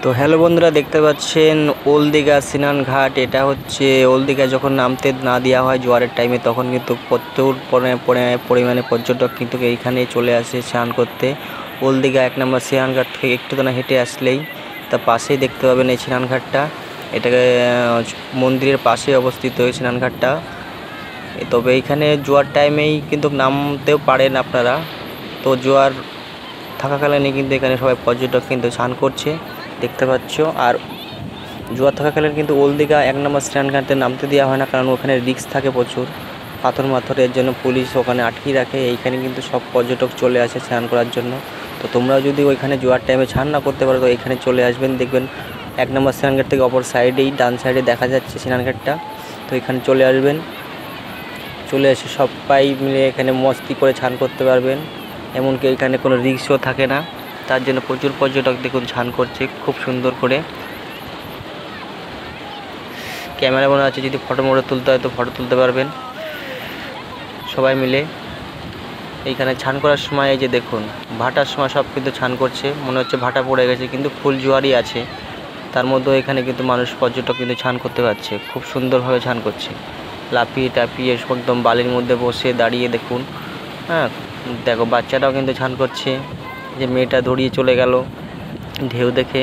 তো হ্যালো বন্ধুরা, দেখতে পাচ্ছেন ওল্ড দীঘা স্নান ঘাট। এটা হচ্ছে ওল্ড দীঘা যখন নামতে না দেওয়া হয় জোয়ারের টাইমে, তখন কিন্তু প্রচুর পরিমাণে পর্যটক কিন্তু এইখানে চলে আসে স্নান করতে। ওল্ড দীঘা 1 নম্বর স্নান ঘাট থেকে একটু না হেঁটে আসলেই তার পাশেই দেখতে পাবেন এই স্নান ঘাটটা। এটাকে মন্দিরের পাশে অবস্থিত এই স্নান ঘাটটা। তবে এইখানে জোয়ার টাইমেই কিন্তু নামতেও পারেন আপনারা। তো জোয়ার থাকাকালীনই কিন্তু এখানে সবাই পর্যটক কিন্তু স্নান করছে দেখতে পাচ্ছ। আর জোয়ার থাকাকালীন কিন্তু ওল্ড দীঘা 1 নম্বর স্নান ঘাটে নামতে দেওয়া হয় না, কারণ ওখানে রিস্ক থাকে প্রচুর, পাথরের জন্য পুলিশ ওখানে আটকিয়ে রাখে। এইখানে কিন্তু সব পর্যটক চলে আসে স্নান করার জন্য। তো তোমরাও যদি ওইখানে জোয়ার টাইমে স্নান না করতে পারো তো এখানে চলে আসবেন। দেখবেন 1 নম্বর স্নান ঘাট থেকে অপর সাইডেই ডান সাইডে দেখা যাচ্ছে স্নান ঘাটটা। তো এখানে চলে আসবেন, চলে এসে সবাই মিলে এখানে মস্তি করে স্নান করতে পারবেন। এমনকি এখানে কোনো রিস্কও থাকে না, তার জন্য প্রচুর পর্যটক দেখুন স্নান করছে খুব সুন্দর করে। ক্যামেরা মনে আছে, যদি ফটো তুলতে হয় তো ফটো তুলতে পারবেন সবাই মিলে। এইখানে স্নান করার সময় এই যে দেখুন ভাটার সময় সব কিন্তু স্নান করছে, মনে হচ্ছে ভাটা পড়ে গেছে কিন্তু ফুল জোয়ারই আছে। তার মধ্যেও এখানে কিন্তু মানুষ পর্যটক কিন্তু স্নান করতে পারছে, খুব সুন্দরভাবে স্নান করছে, লাফিয়ে টাপিয়ে একদম বালির মধ্যে বসে দাঁড়িয়ে দেখুন। হ্যাঁ দেখো বাচ্চাটাও কিন্তু স্নান করছে, যে মেয়েটা দৌড়িয়ে চলে গেল ঢেউ দেখে।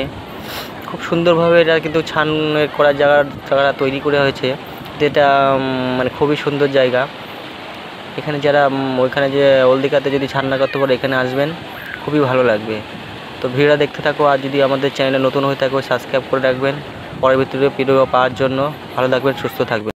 খুব সুন্দরভাবে এটা কিন্তু স্নান করার জায়গাটা তৈরি করে হয়েছে, যেটা মানে খুবই সুন্দর জায়গা। এখানে যারা ওইখানে যে ওল্ড দীঘাতে যদি স্নান না করতে পারে এখানে আসবেন, খুবই ভালো লাগবে। তো ভিডিওটা দেখতে থাকো, আর যদি আমাদের চ্যানেলে নতুন হয়ে থাকো সাবস্ক্রাইব করে রাখবেন পরবর্তী ভিডিও পাওয়ার জন্য। ভালো থাকবেন, সুস্থ থাকবেন।